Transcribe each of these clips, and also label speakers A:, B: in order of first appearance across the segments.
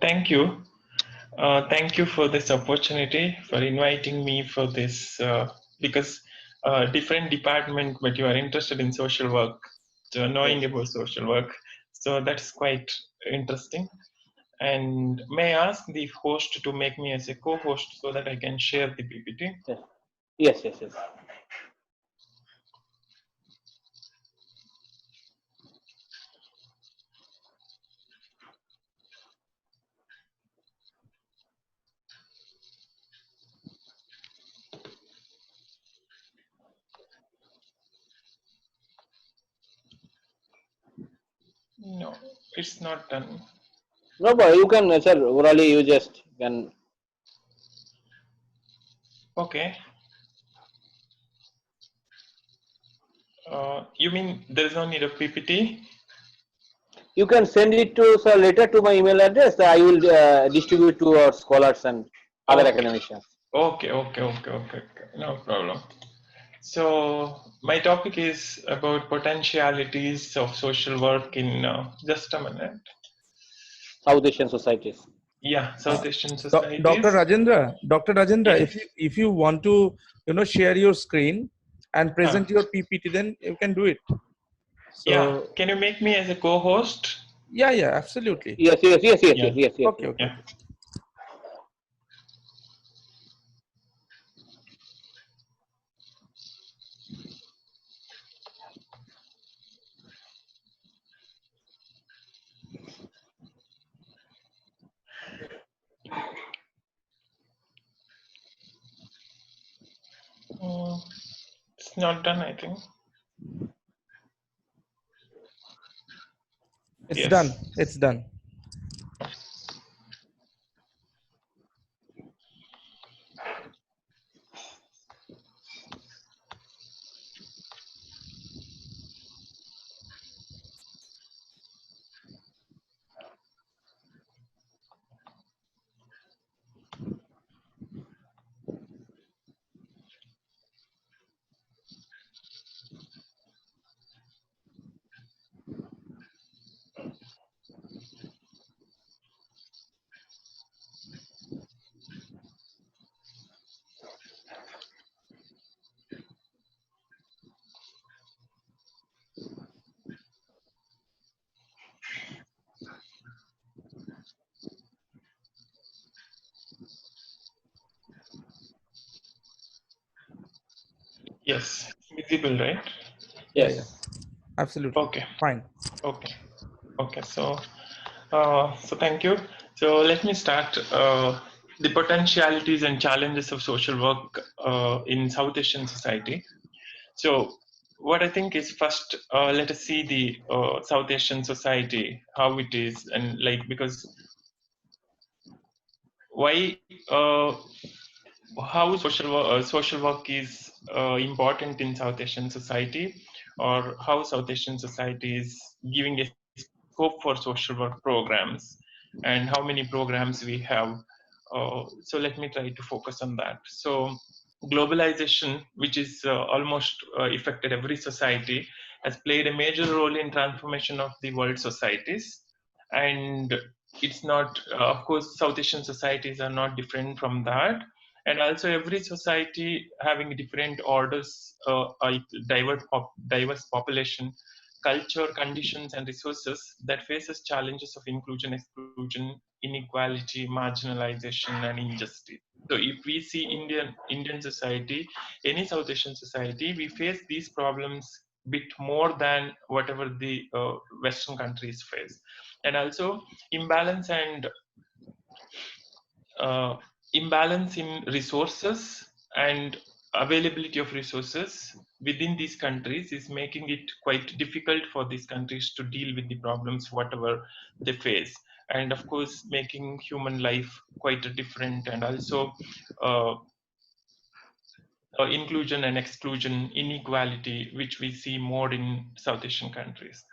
A: Thank you. Thank you for this opportunity for inviting me for this because different department, but you are interested in social work, so knowing
B: Yes.
A: about social work. So that's quite interesting. And may I ask the host to make me as a co-host so that I can share the PPT?
B: Yes. Yes. Yes. Yes.
A: No, it's not done.
B: No, but you can, sir. Orally, you just can.
A: Okay. You mean there is no need of PPT?
B: You can send it to sir later to my email address. I will distribute to our scholars and other
A: Okay.
B: academicians.
A: Okay. No problem. So my topic is about potentialities of social work in just a minute.
B: South Asian societies.
A: Yeah,
C: Uh,
A: South Asian
C: Dr.
A: societies.
C: Rajendra,
A: Yes.
C: if you want to share your screen and
A: Huh.
C: present your PPT, then you can do it.
A: Yeah.
C: So
A: Can you make me as a co-host?
C: yeah, absolutely.
B: Yes. Yes. Yes. Yes.
A: Yeah.
B: Yes. Yes. Yes.
C: Okay,
B: Yes.
C: okay,
A: Yeah.
C: okay.
A: Mm, it's not done, I think.
C: It's
A: Yes.
C: done. It's done.
A: Yes. Visible, right?
C: Yeah.
B: Yes.
C: Absolutely.
A: Okay.
C: Fine.
A: Okay. Okay. So thank you. So let me start. The potentialities and challenges of social work in South Asian society. So what I think is first, let us see the South Asian society, how it is, and like because why, how social work is important in South Asian society, or how South Asian society is giving a scope for social work programs, and how many programs we have. So let me try to focus on that. So globalization, which is almost affected every society, has played a major role in transformation of the world societies. And it's not, of course, South Asian societies are not different from that. And also every society having different orders, diverse population, culture, conditions, and resources that faces challenges of inclusion, exclusion, inequality, marginalization, and injustice. So if we see Indian society, any South Asian society, we face these problems bit more than whatever the Western countries face. And also imbalance and uh, imbalance in resources and availability of resources within these countries is making it quite difficult for these countries to deal with the problems whatever they face, and of course making human life quite different. And also uh, inclusion and exclusion, inequality, which we see more in South Asian countries.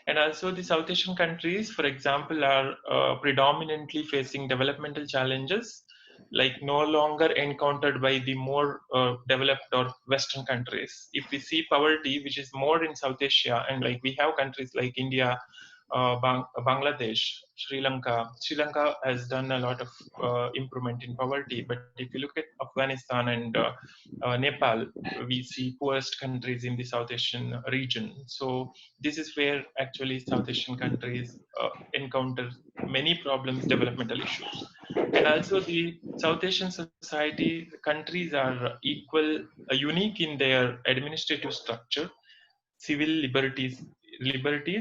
A: And also, the South Asian countries, for example, are predominantly facing developmental challenges, like no longer encountered by the more developed or Western countries. If we see poverty, which is more in South Asia, and like we have countries like India, Bangladesh, Sri Lanka. Sri Lanka has done a lot of improvement in poverty, but if you look at Afghanistan and Nepal, we see poorest countries in the South Asian region. So this is where actually South Asian countries encounter many problems, developmental issues. And also the South Asian society countries are unique in their administrative structure, civil liberties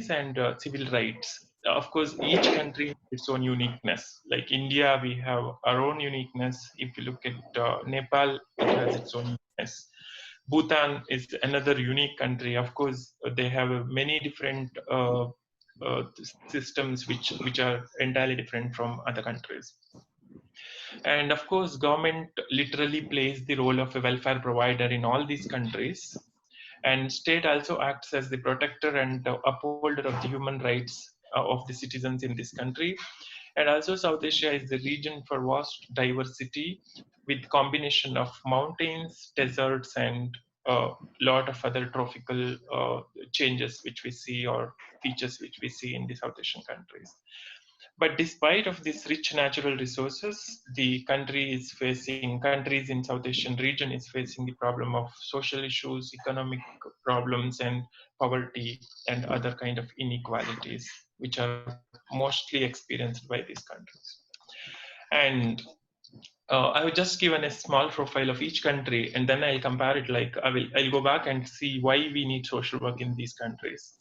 A: and civil rights. Of course, each country has its own uniqueness. Like India, we have our own uniqueness. If you look at Nepal, it has its own uniqueness. Bhutan is another unique country. Of course, they have many different systems which are entirely different from other countries. And of course, government literally plays the role of a welfare provider in all these countries. And state also acts as the protector and upholder of the human rights of the citizens in this country. And also South Asia is the region for vast diversity with combination of mountains, deserts, and a lot of other tropical changes which we see, or features which we see in the South Asian countries. But despite of these rich natural resources, the countries in South Asian region is facing the problem of social issues, economic problems, and poverty and other kind of inequalities, which are mostly experienced by these countries. And I have just given a small profile of each country, and then I'll compare it. Like I'll go back and see why we need social work in these countries.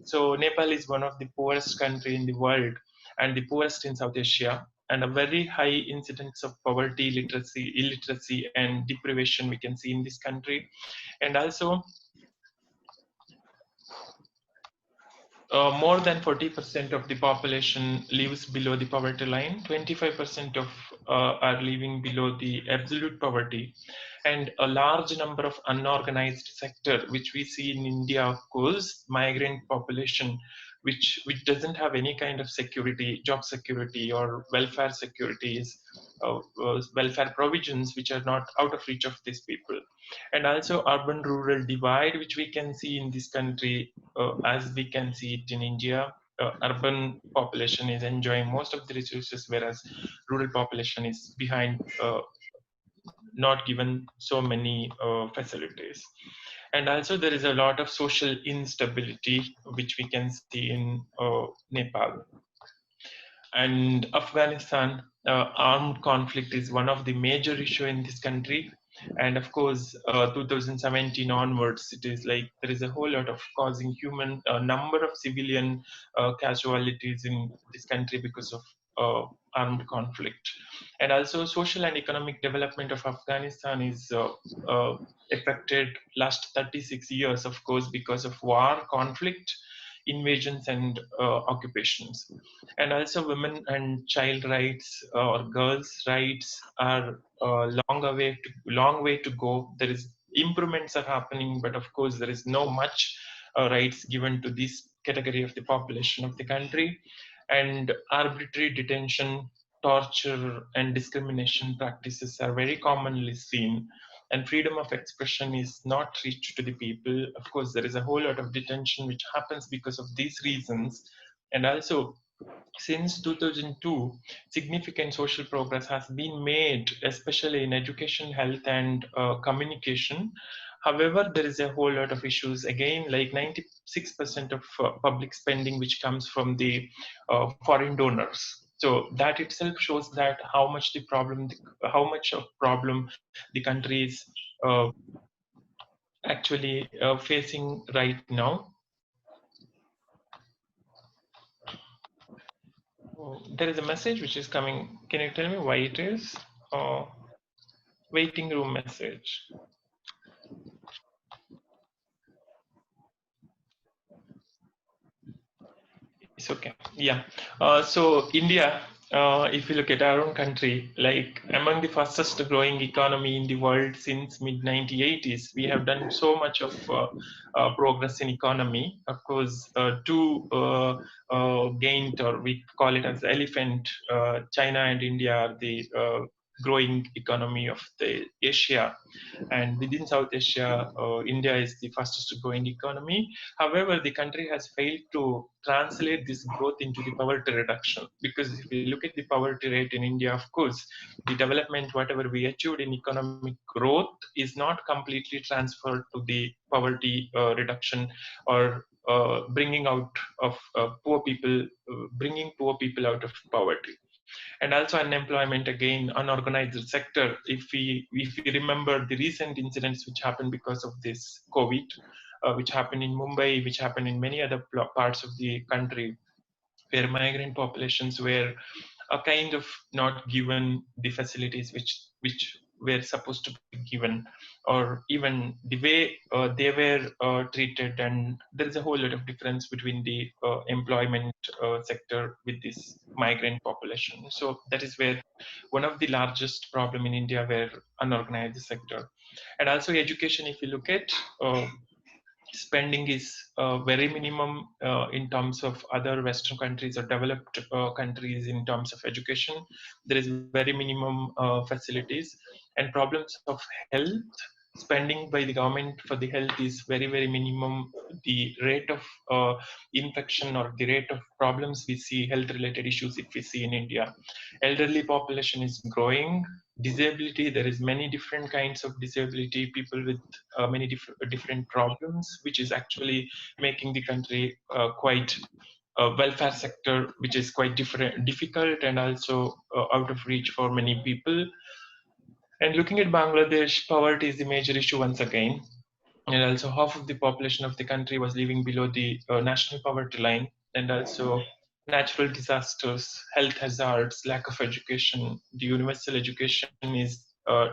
A: So Nepal is one of the poorest country in the world and the poorest in South Asia, and a very high incidence of poverty, literacy, illiteracy, and deprivation we can see in this country. And also more than 40% of the population lives below the poverty line. 25% of are living below the absolute poverty, and a large number of unorganized sector, which we see in India, of course, migrant population, which doesn't have any kind of security, job security, or welfare securities, welfare provisions, which are not out of reach of these people. And also urban-rural divide, which we can see in this country, as we can see it in India. Urban population is enjoying most of the resources, whereas rural population is behind, not given so many facilities. And also there is a lot of social instability, which we can see in Nepal. And Afghanistan, armed conflict is one of the major issue in this country. And of course, 2017 onwards, it is like there is a whole lot of causing human number of civilian casualties in this country because of armed conflict. And also social and economic development of Afghanistan is affected last 36 years, of course, because of war, conflict, invasions, and occupations. And also women and child rights or girls rights are long way to go. There is improvements are happening, but of course there is no much rights given to this category of the population of the country. And arbitrary detention, torture, and discrimination practices are very commonly seen, and freedom of expression is not reached to the people. Of course, there is a whole lot of detention which happens because of these reasons. And also, since 2002, significant social progress has been made, especially in education, health, and communication. However, there is a whole lot of issues. Again, like 96% of public spending, which comes from the foreign donors. So that itself shows that how much of problem the country is actually facing right now. There is a message which is coming. Can you tell me why it is? Waiting room message. It's okay. Yeah. So India, if you look at our own country, like among the fastest growing economy in the world since mid 1980s, we have done so much of progress in economy. Of course, two gained, or we call it as elephant. China and India are the growing economy of the Asia. And within South Asia, India is the fastest growing economy. However, the country has failed to translate this growth into the poverty reduction. Because if we look at the poverty rate in India, of course, the development, whatever we achieved in economic growth, is not completely transferred to the poverty reduction or bringing out of bringing poor people out of poverty. And also unemployment, again unorganized sector. If we remember the recent incidents which happened because of this COVID, which happened in Mumbai, which happened in many other parts of the country, where migrant populations were a kind of not given the facilities which were supposed to be given, or even the way they were treated. And there is a whole lot of difference between the employment sector with this migrant population. So that is where one of the largest problem in India were unorganized sector. And also education, if you look at, spending is very minimum in terms of other Western countries or developed countries in terms of education. There is very minimum facilities, and problems of health. Spending by the government for the health is very, very minimum. The rate of infection or the rate of problems we see, health related issues, if we see in India, elderly population is growing. Disability, there is many different kinds of disability, people with many different problems, which is actually making the country quite welfare sector, which is quite difficult and also out of reach for many people. And looking at Bangladesh, poverty is the major issue once again. And also half of the population of the country was living below the national poverty line. And also natural disasters, health hazards, lack of education. The universal education is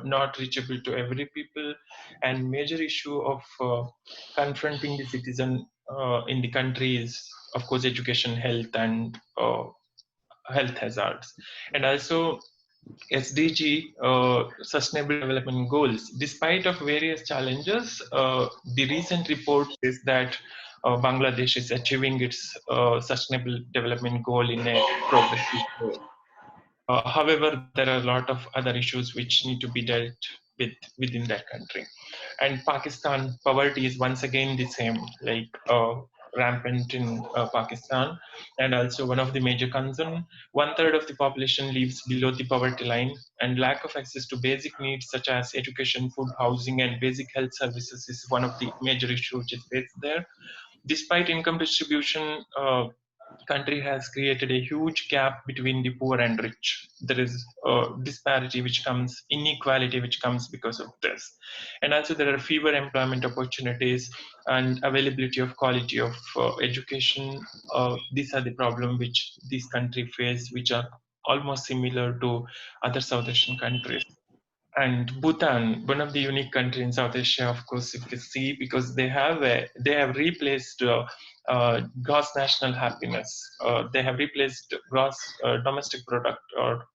A: not reachable to every people. And major issue of confronting the citizen in the country is, of course, education, health, and health hazards. And also SDG, Sustainable Development Goals. Despite of various challenges, the recent report says that Bangladesh is achieving its Sustainable Development Goal in a progressive way. However, there are a lot of other issues which need to be dealt with within that country. And Pakistan, poverty is once again the same, like rampant in Pakistan. And also one of the major concern, one third of the population lives below the poverty line, and lack of access to basic needs such as education, food, housing, and basic health services is one of the major issues which is faced there. Despite income distribution, country has created a huge gap between the poor and rich. There is disparity which comes, inequality which comes because of this. And also there are fewer employment opportunities and availability of quality of education. These are the problems which this country face, which are almost similar to other South Asian countries. And Bhutan, one of the unique countries in South Asia, of course, if you see, because they have replaced gross national happiness. They have replaced gross domestic product, or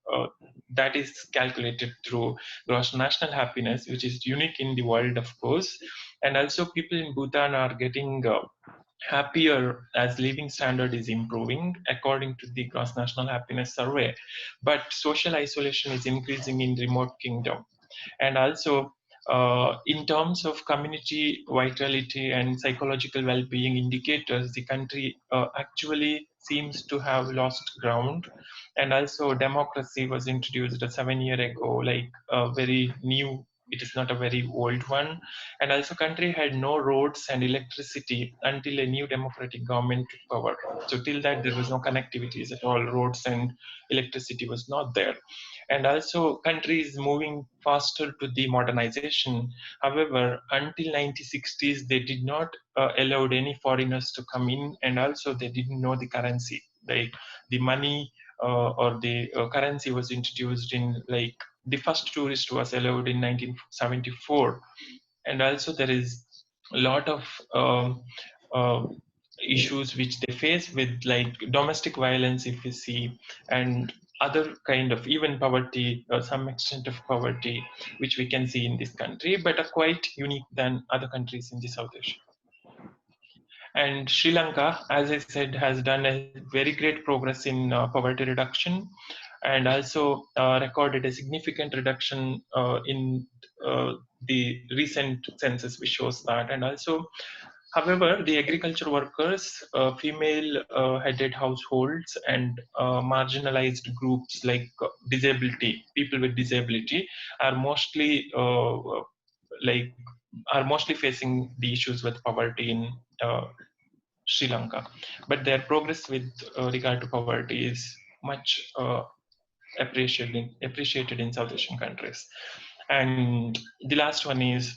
A: that is calculated through gross national happiness, which is unique in the world, of course. And also, people in Bhutan are getting happier as living standard is improving according to the gross national happiness survey, but social isolation is increasing in remote kingdom. And also in terms of community vitality and psychological well-being indicators, the country actually seems to have lost ground. And also democracy was introduced 7 years ago, like very new, it is not a very old one. And also country had no roads and electricity until a new democratic government took power. So till that there was no connectivities at all, roads and electricity was not there. And also country is moving faster to the modernization. However, until 1960s they did not allowed any foreigners to come in, and also they didn't know the currency, like the money or the currency was introduced in, like, the first tourist was allowed in 1974. And also there is a lot of uh, issues which they face with, like domestic violence, if you see, and other kind of even poverty, some extent of poverty, which we can see in this country, but are quite unique than other countries in the South Asia. And Sri Lanka, as I said, has done a very great progress in poverty reduction, and also recorded a significant reduction in the recent census, which shows that. And also, however, the agriculture workers, female headed households, and marginalized groups like disability, people with disability, are mostly like are mostly facing the issues with poverty in Sri Lanka. But their progress with regard to poverty is much appreciated in South Asian countries. And the last one is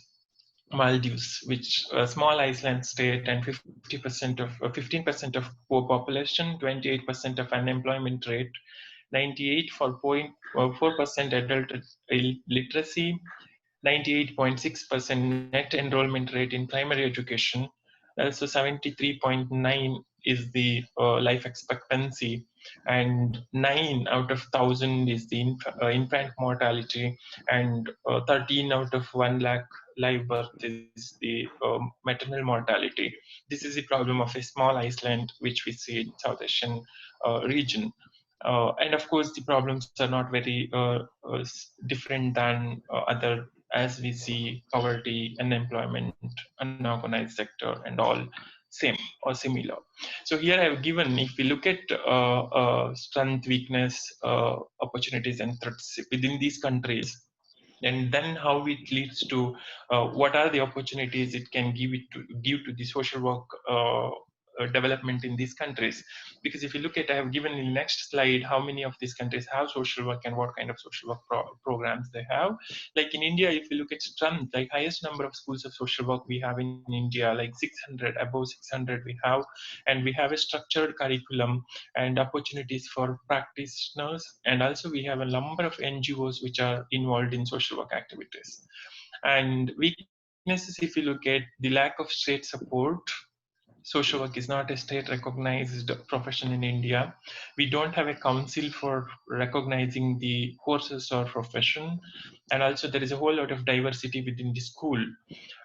A: Maldives, which a small island state, and 15% of poor population, 28% of unemployment rate, 98.4% adult literacy, 98.6% net enrollment rate in primary education. Also, 73.9 is the life expectancy, and 9 out of 1,000 is the infant mortality, and 13 out of 1 lakh live birth is the maternal mortality. This is the problem of a small Iceland, which we see in South Asian region. And of course, the problems are not very different than other, as we see poverty, unemployment, unorganized sector, and all same or similar. So here I have given, if we look at strength, weakness, opportunities, and threats within these countries, and then how it leads to what are the opportunities it can give to the social work development in these countries. Because if you look at, I have given in the next slide how many of these countries have social work and what kind of social work programs they have. Like in India, if you look at strength, like highest number of schools of social work we have in India, like 600, above 600 we have, and we have a structured curriculum and opportunities for practitioners, and also we have a number of NGOs which are involved in social work activities. And weaknesses, if you look at the lack of state support, social work is not a state recognized profession in India. We don't have a council for recognizing the courses or profession, and also there is a whole lot of diversity within the school.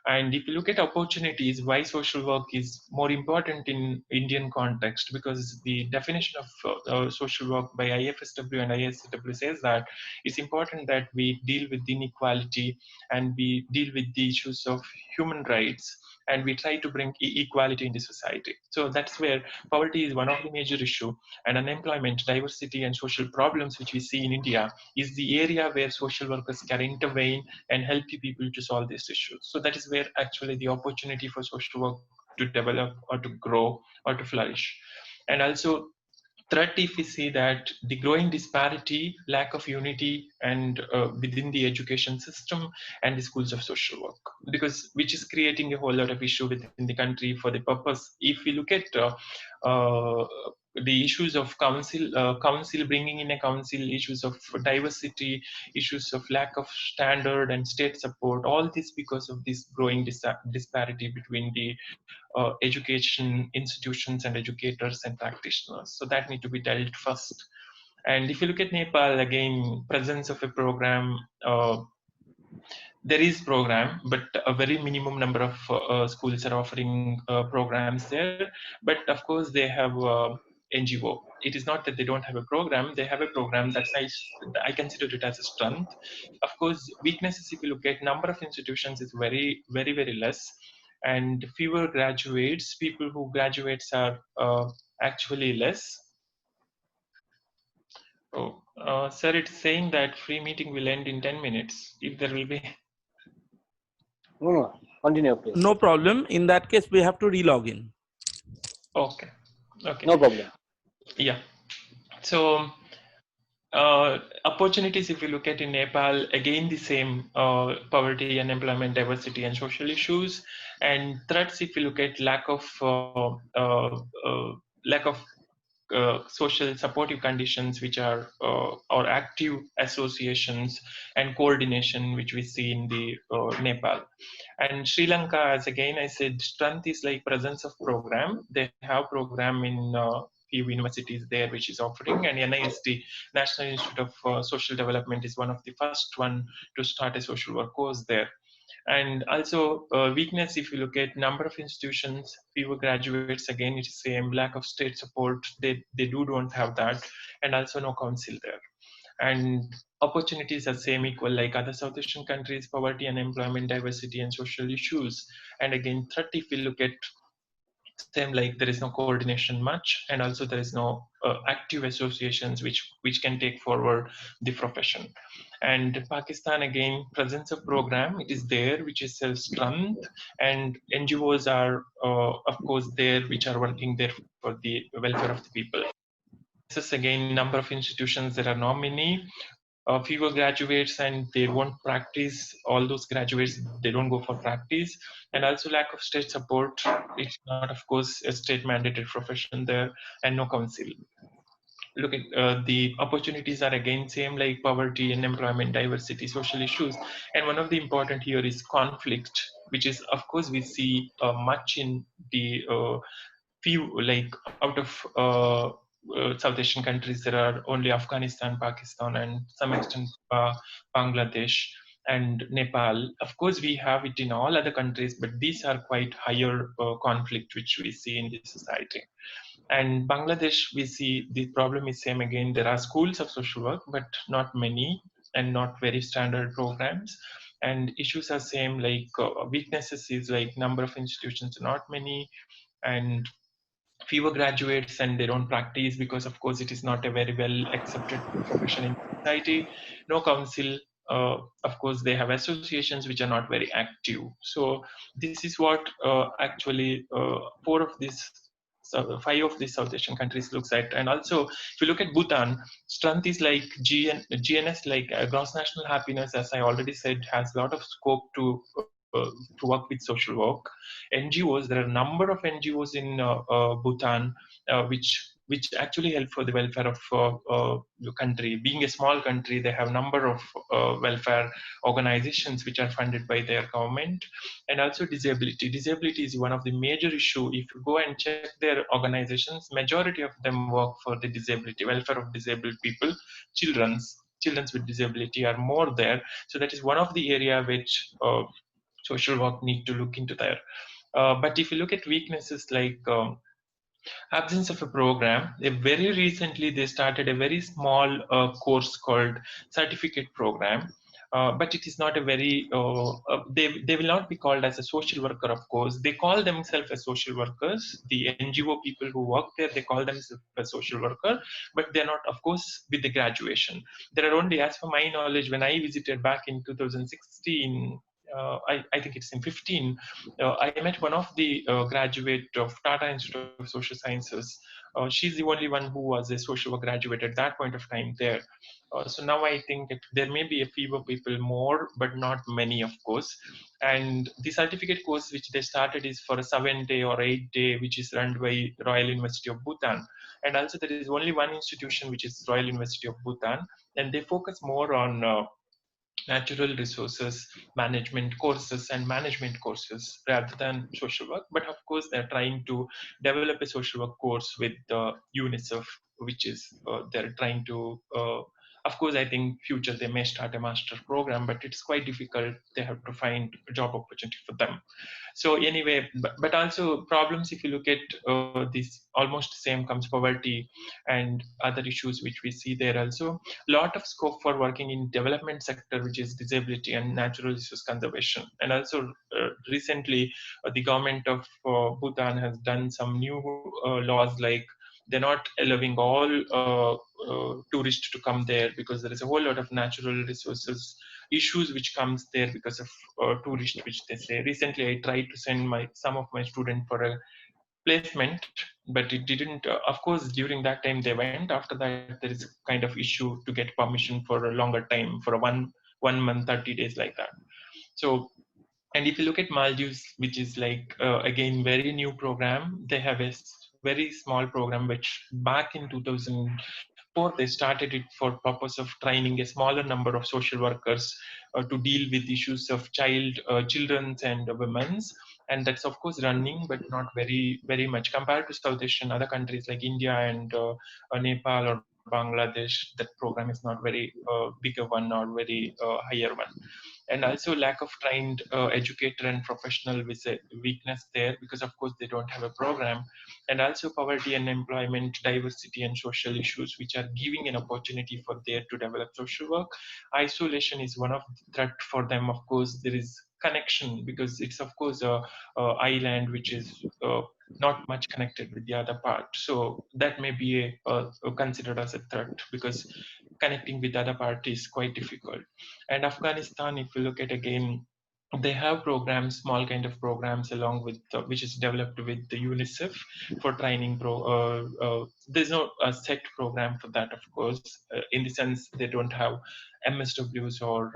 A: And if you look at opportunities, why social work is more important in Indian context, because the definition of social work by IFSW and ISCW says that it's important that we deal with inequality and we deal with the issues of human rights, and we try to bring equality into society. So that's where poverty is one of the major issue, and unemployment, diversity, and social problems which we see in India is the area where social workers can intervene and help the people to solve these issues. So that is where actually the opportunity for social work to develop or to grow or to flourish. And also threat, if we see that the growing disparity, lack of unity, and within the education system and the schools of social work, because which is creating a whole lot of issue within the country for the purpose. If we look at uh, the issues of council bringing in a council, issues of diversity, issues of lack of standard and state support, all this because of this growing disparity between the education institutions and educators and practitioners. So that need to be dealt first. And if you look at Nepal, again, presence of a program, there is program, but a very minimum number of schools are offering programs there. But of course, they have NGO. It is not that they don't have a program; they have a program. That's I consider it as a strength. Of course, weaknesses, if you look at number of institutions, is very less, and fewer graduates. People who graduates are actually less. Oh, sir, it's saying that free meeting will end in 10 minutes. If there will be.
B: No, continue, please.
C: No problem. In that case, we have to relog in.
A: Okay. Okay.
B: No problem.
A: Yeah. So opportunities, if you look at in Nepal, again the same poverty, unemployment, diversity, and social issues. And threats, if you look at lack of social supportive conditions, which are or active associations and coordination, which we see in the Nepal. And Sri Lanka, as again I said, strength is like presence of program. They have program in few universities there which is offering, and NIST, National Institute of Social Development, is one of the first one to start a social work course there. And also weakness, if you look at number of institutions, fewer graduates, again it is same, lack of state support, they don't have that, and also no council there. And opportunities are same, equal like other South Asian countries, poverty, unemployment, diversity, and social issues. And again threat, if we look at same, like there is no coordination much, and also there is no active associations which can take forward the profession. And Pakistan, again presence of program, it is there, which is a strength, and NGOs are of course there, which are working there for the welfare of the people. Weaknesses, again number of institutions, there are not many, fewer graduates, and they won't practice, all those graduates they don't go for practice. And also lack of state support, it's not of course a state mandated profession there, and no council. Look at the opportunities are again same, like poverty, unemployment, diversity, social issues. And one of the important here is conflict, which is of course we see much in the few, like out of South Asian countries, there are only Afghanistan, Pakistan, and some extent Bangladesh and Nepal. Of course, we have it in all other countries, but these are quite higher conflict which we see in this society. And Bangladesh, we see the problem is same again. There are schools of social work, but not many, and not very standard programs. And issues are same, like weaknesses is like number of institutions, not many, and fewer graduates, and they don't practice because of course it is not a very well accepted profession in society. No council, of course they have associations which are not very active. So this is what actually four of these, so five of these South Asian countries looks at. And also if you look at Bhutan, strength is like GNS, like gross national happiness, as I already said, has a lot of scope to work with social work. NGOs, there are a number of NGOs in Bhutan, which actually help for the welfare of the country. Being a small country, they have number of welfare organizations which are funded by their government. And also disability. Disability is one of the major issue. If you go and check their organizations, majority of them work for the disability, welfare of disabled people, children's with disability are more there. So that is one of the area which social work need to look into there. But if you look at weaknesses like absence of a program, very recently they started a very small course called certificate program. But it is not a very, they will not be called as a social worker, of course. They call themselves as social workers. The NGO people who work there, they call themselves a social worker, but they're not, of course, with the graduation. There are only, as for my knowledge, when I visited back in 2016, I think it's in 15, I met one of the graduate of Tata Institute of Social Sciences. She's the only one who was a social work graduate at that point of time there. So now I think there may be a few people more, but not many, of course. And the certificate course which they started is for a 7-day or 8-day, which is run by Royal University of Bhutan. And also there is only one institution, which is Royal University of Bhutan, and they focus more on natural resources management courses and management courses rather than social work. But of course, they're trying to develop a social work course with UNICEF, which is they're trying to. Of course, I think future they may start a master program, but it's quite difficult. They have to find a job opportunity for them. So anyway, but also problems, if you look at this, almost same comes poverty and other issues which we see there also. Lot of scope for working in development sector, which is disability and natural resource conservation. And also recently the government of Bhutan has done some new laws, like they're not allowing all tourists to come there, because there is a whole lot of natural resources issues which comes there because of tourists, which they say. Recently I tried to send my some of my students for a placement, but it didn't. Of course, during that time they went. After that, there is a kind of issue to get permission for a longer time, for a one month, 30 days, like that. So, and if you look at Maldives, which is like again very new program, they have a very small program which back in 2004 they started it for purpose of training a smaller number of social workers to deal with issues of children's and women's. And that's of course running, but not very much compared to South Asian other countries like India and Nepal or Bangladesh. That program is not very bigger one or very higher one. and also lack of trained educator and professional weakness there, because of course they don't have a program, and also poverty and employment, diversity and social issues, which are giving an opportunity for there to develop social work. Isolation is one of the threat for them. Of course, there is connection, because it's of course a island which is not much connected with the other part, so that may be considered as a threat, because connecting with other part is quite difficult. And Afghanistan, if you look at again, they have programs, small kind of programs, along with which is developed with the UNICEF for training. There's no set program for that, of course, in the sense they don't have MSWs or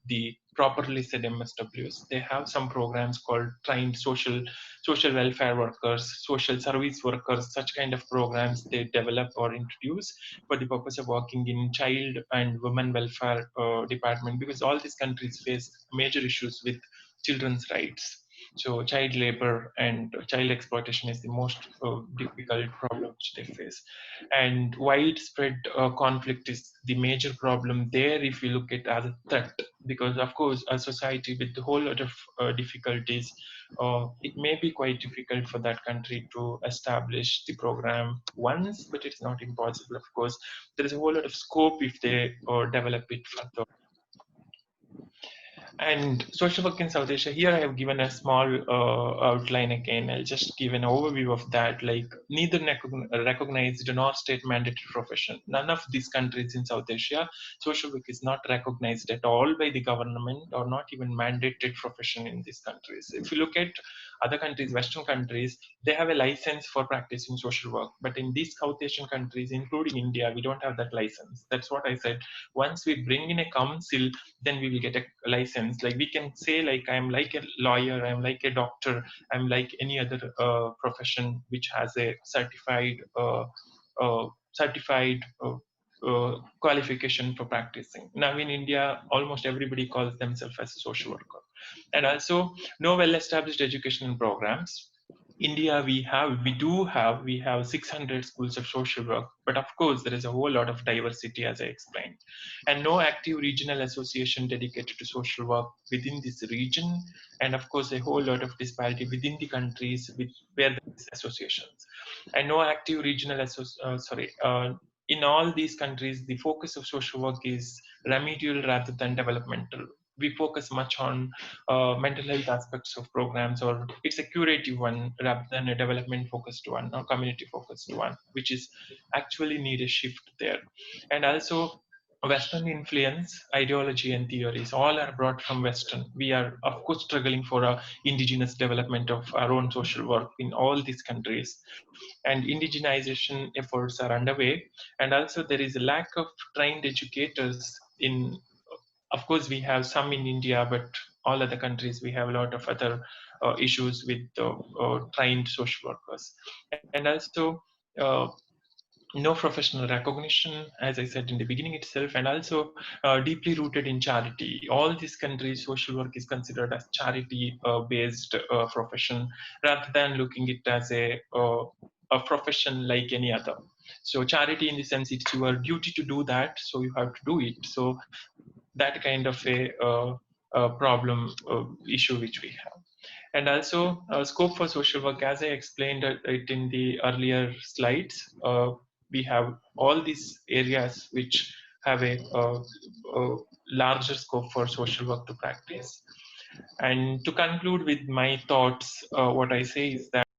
A: the properly said MSWs. They have some programs called trained social welfare workers, social service workers. Such kind of programs they develop or introduce for the purpose of working in child and women welfare department, because all these countries face major issues with children's rights. So child labor and child exploitation is the most difficult problem which they face, and widespread conflict is the major problem there, if you look at as a threat, because of course a society with a whole lot of difficulties, it may be quite difficult for that country to establish the program once, but it's not impossible. Of course, there is a whole lot of scope if they develop it further. And social work in South Asia, here I have given a small outline again. I'll just give an overview of that. Like, neither recognized nor state mandated profession. None of these countries in South Asia, social work is not recognized at all by the government, or not even mandated profession in these countries. If you look at other countries, Western countries, they have a license for practicing social work. But in these South Asian countries, including India, we don't have that license. That's what I said. Once we bring in a council, then we will get a license. Like, we can say, like, I'm like a lawyer, I'm like a doctor, I'm like any other profession which has a certified qualification for practicing. Now in India, almost everybody calls themselves as a social worker. And also, no well-established educational programs. India, we have 600 schools of social work, but of course there is a whole lot of diversity, as I explained, and no active regional association dedicated to social work within this region, and of course a whole lot of disparity within the countries with where there is associations, and no active regional in all these countries, the focus of social work is remedial rather than developmental. We focus much on mental health aspects of programs, or it's a curative one rather than a development focused one or community focused one, which is actually need a shift there. And also, Western influence, ideology, and theories all are brought from Western. We are, of course, struggling for a indigenous development of our own social work in all these countries, and indigenization efforts are underway. And also, there is a lack of trained educators in. Of course, we have some in India, but all other countries we have a lot of other issues with trained social workers, and also. No professional recognition, as I said in the beginning itself, and also deeply rooted in charity. All these countries, social work is considered as charity-based profession, rather than looking it as a profession like any other. So charity, in the sense, it's your duty to do that, so you have to do it. So that kind of a problem issue which we have. And also, scope for social work, as I explained it in the earlier slides, we have all these areas which have a larger scope for social work to practice. And to conclude with my thoughts, what I say is that